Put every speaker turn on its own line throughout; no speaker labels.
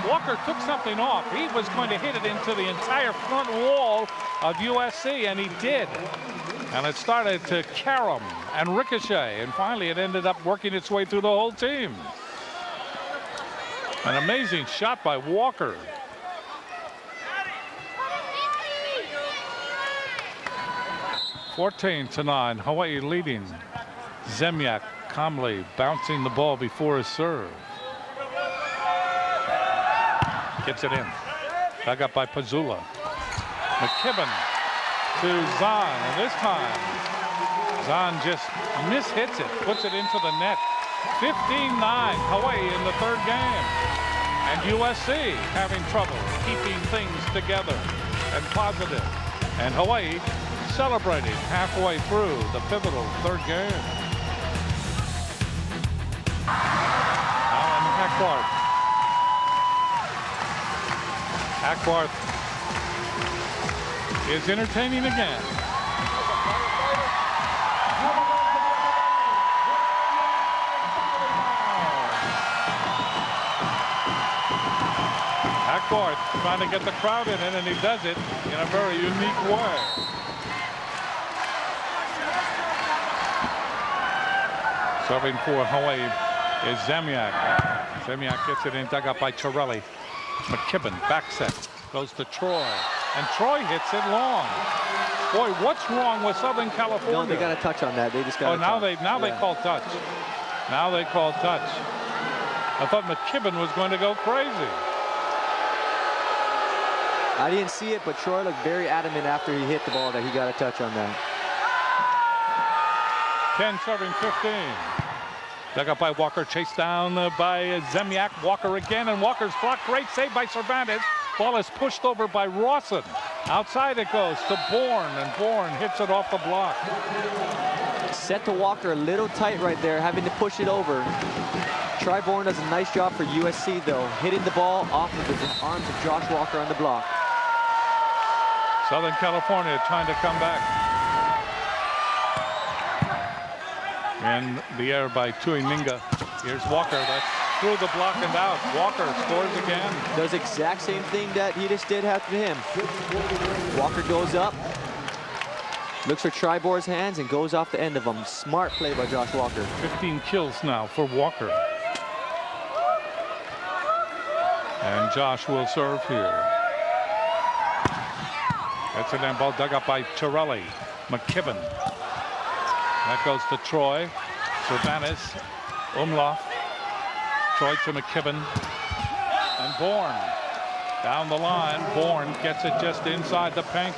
Walker took something off. He was going to hit it into the entire front wall of USC, and he did. And it started to carom and ricochet, and finally it ended up working its way through the whole team. An amazing shot by Walker. (14-9), Hawaii leading. Zemyak calmly bouncing the ball before his serve. Gets it in. Dug up by Pazula. McKibben to Zahn, and this time Zahn just mishits it, puts it into the net. 15-9, Hawaii in the third game. And USC having trouble keeping things together and positive. And Hawaii celebrating halfway through the pivotal third game. Now in Hackworth. Hackworth is entertaining again. Hackworth trying to get the crowd in it, and he does it in a very unique way. Serving for Hawaii is Zemyak. Zemyak gets it in, dug up by Torelli. McKibben back set, goes to Troy, and Troy hits it long. Boy, what's wrong with Southern California?
No, they got a touch on that. They just got.
Oh, now they call touch. Now they call touch. I thought McKibben was going to go crazy.
I didn't see it, but Troy looked very adamant after he hit the ball that he got a touch on that.
10 serving 15. Dug up by Walker, chased down by Zemyak. Walker again, and Walker's blocked. Great save by Cervantes. Ball is pushed over by Rawson. Outside it goes to Bourne, and Bourne hits it off the block.
Set to Walker a little tight right there, having to push it over. Tri Bourne does a nice job for USC, though, hitting the ball off of the arms of Josh Walker on the block.
Southern California trying to come back. In the air by Tuininga. Here's Walker. That's through the block and out. Walker scores again.
Does the exact same thing that he just did happen to him. Walker goes up, looks for Tribore's hands, and goes off the end of them. Smart play by Josh Walker.
15 kills now for Walker. And Josh will serve here. That's an end ball dug up by Torelli. McKibben. That goes to Troy. Cervantes. Umlauf. Troy to McKibben. And Bourne. Down the line. Bourne gets it just inside the paint.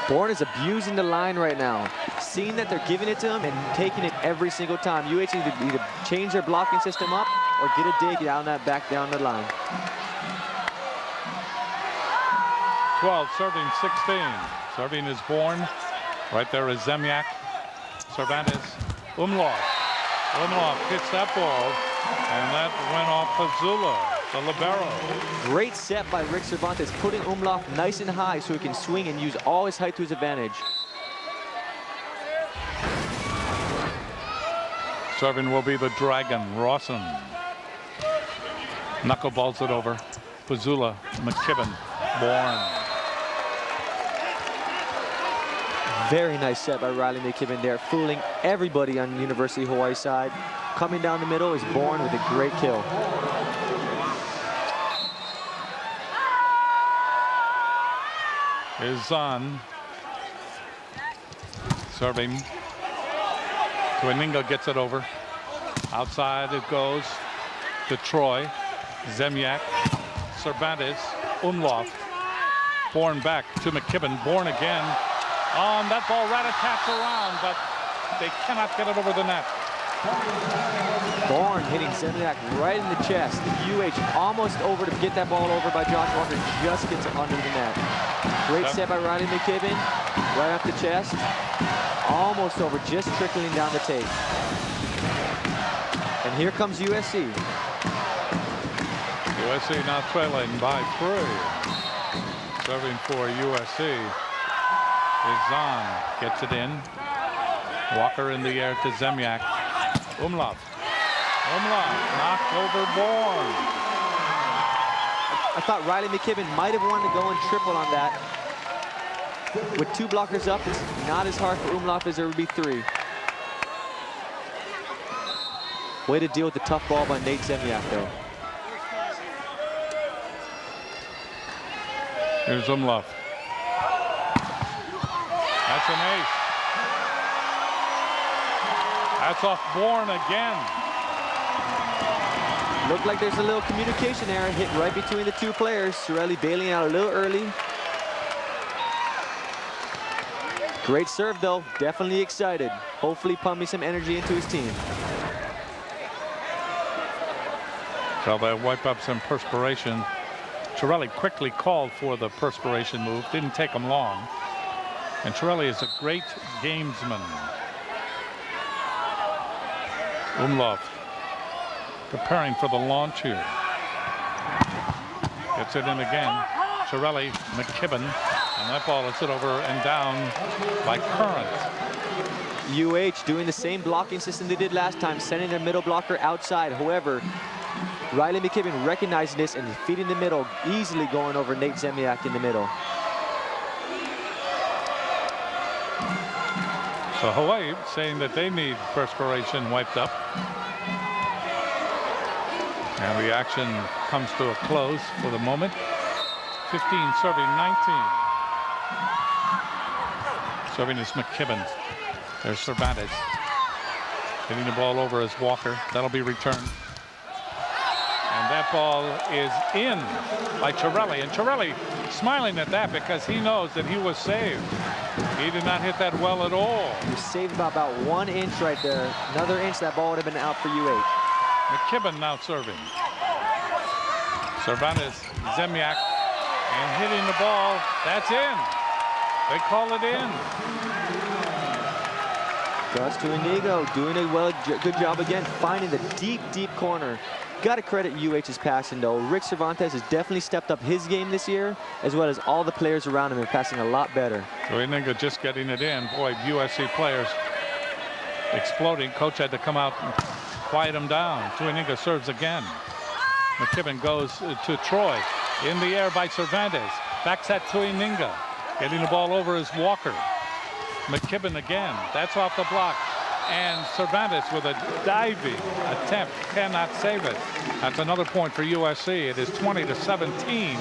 Bourne is abusing the line right now. Seeing that they're giving it to him and taking it every single time. UH need to either change their blocking system up or get a dig down that back down the line.
12 serving 16. Serving is Bourne. Right there is Zemyak. Cervantes. Umlauf. Umlauf hits that ball, and that went off Pazula, the libero.
Great set by Rick Cervantes, putting Umlauf nice and high so he can swing and use all his height to his advantage.
Serving will be the Dragon, Rawson. Knuckleballs it over. Pazula, McKibben, Bourne.
Very nice set by Riley McKibben there, fooling everybody on the University of Hawaii side. Coming down the middle is Bourne with a great kill.
Is Zahn. Serving. Tuininga gets it over. Outside it goes to Troy. Zemyak. Cervantes. Umlauf. Bourne back to McKibben. Bourne again. That ball rat-a-tats around, but they cannot get it over the net.
Bourne hitting Zemyak right in the chest. UH almost over to get that ball over by Josh Walker, just gets it under the net. Great set by Riley McKibben, right up the chest. Almost over, just trickling down the tape. And here comes USC.
USC now trailing by 3. Serving for USC. Is Zahn, gets it in. Walker in the air to Zemyak. Umlauf. Umlauf knocked over Bourne.
I thought Riley McKibben might have wanted to go and triple on that. With 2 blockers up, it's not as hard for Umlauf as there would be 3. Way to deal with the tough ball by Nate Zemyak, though.
Here's Umlauf. That's an ace. That's off Bourne again.
Looked like there's a little communication error hit right between the 2 players. Sorelli bailing out a little early. Great serve, though. Definitely excited. Hopefully pumping some energy into his team.
So they wipe up some perspiration. Chiarelli quickly called for the perspiration move. Didn't take him long. And Chiarelli is a great gamesman. Umlauf preparing for the launch here. Gets it in again. Chiarelli, McKibben, and that ball is hit over and down by Current.
UH doing the same blocking system they did last time, sending their middle blocker outside. However, Riley McKibben recognizing this and feeding the middle, easily going over Nate Zemyak in the middle.
So Hawaii saying that they need perspiration wiped up. And the action comes to a close for the moment. 15 serving 19. Serving is McKibben. There's Cervantes. Hitting the ball over as Walker. That'll be returned. And that ball is in by Chiarelli. And Chiarelli smiling at that because he knows that he was saved. He did not hit that well at all.
He was saved by about 1 inch right there. Another inch, that ball would have been out for UH.
McKibben now serving. Cervantes, Zemyak, and hitting the ball. That's in. They call it in.
Gus Tuinigo doing a good job again, finding the deep, deep corner. Got to credit UH's passing, though. Rick Cervantes has definitely stepped up his game this year, as well as all the players around him are passing a lot better.
Tuinigo just getting it in. Boy, USC players exploding. Coach had to come out and quiet him down. Tuinigo serves again. McKibben goes to Troy. In the air by Cervantes. Backs at Tuinigo. Getting the ball over is Walker. McKibben again. That's off the block. And Cervantes with a diving attempt cannot save it. That's another point for USC. It is 20-17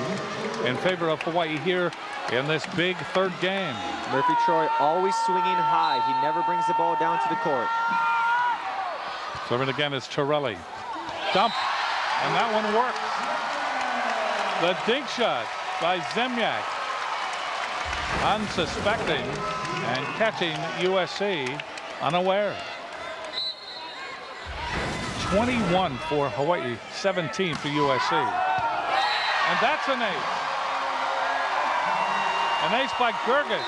in favor of Hawaii here in this big 3rd game.
Murphy Troy always swinging high. He never brings the ball down to the court.
Serving again is Chiarelli. Dump. And that one works. The dig shot by Zemyak. Unsuspecting and catching USC unaware. 21 for Hawaii, 17 for USC. And that's an ace. An ace by Gerges.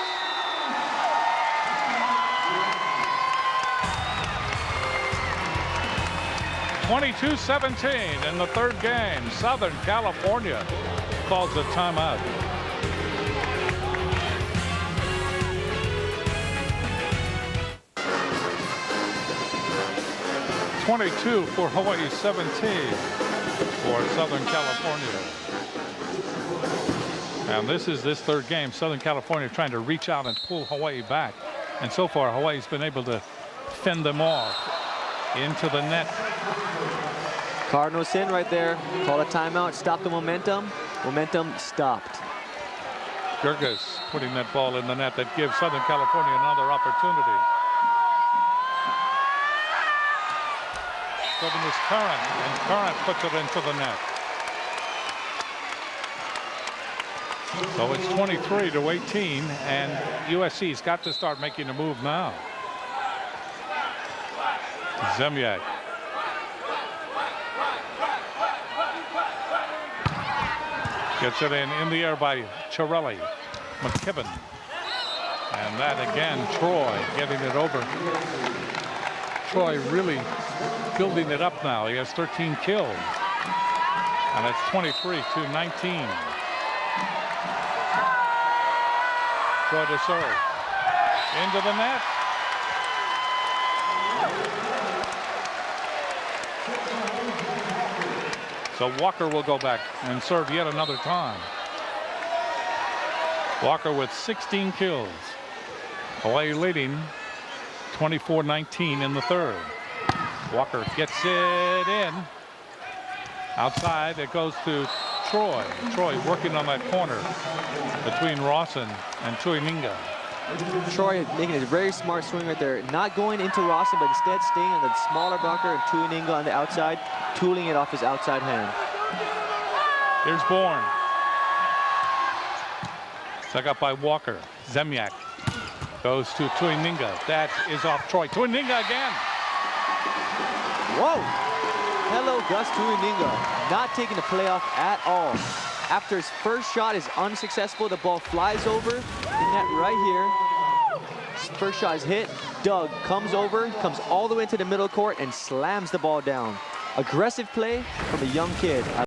(22-17) in the 3rd game. Southern California calls a timeout. 22 for Hawaii, 17 for Southern California. And this is this 3rd game. Southern California trying to reach out and pull Hawaii back. And so far, Hawaii's been able to fend them off into the net.
Cardinals in right there. Call a timeout. Stop the momentum. Momentum stopped.
Gerges putting that ball in the net that gives Southern California another opportunity. Serving is Current, and Current puts it into the net. So it's 23-18, and USC's got to start making a move now. Zemyak. Gets it in the air by Chiarelli. McKibben. And that again, Troy getting it over. Troy really building it up now. He has 13 kills. And it's 23-19. Troy to serve. Into the net. So Walker will go back and serve yet another time. Walker with 16 kills. Hawaii leading 24-19 in the third. Walker gets it in. Outside, it goes to Troy. Troy working on that corner between Rawson and Tuininga.
Troy making a very smart swing right there. Not going into Rawson, but instead staying on the smaller blocker and Tuininga on the outside, tooling it off his outside hand.
Here's Bourne. Stuck up by Walker. Zemyak goes to Tuininga. That is off Troy. Tuininga again.
Whoa! Hello, Gus Tuininga. Not taking the playoff at all. After his first shot is unsuccessful, the ball flies over the net right here. His first shot is hit. Doug comes over, comes all the way into the middle court and slams the ball down. Aggressive play from a young kid.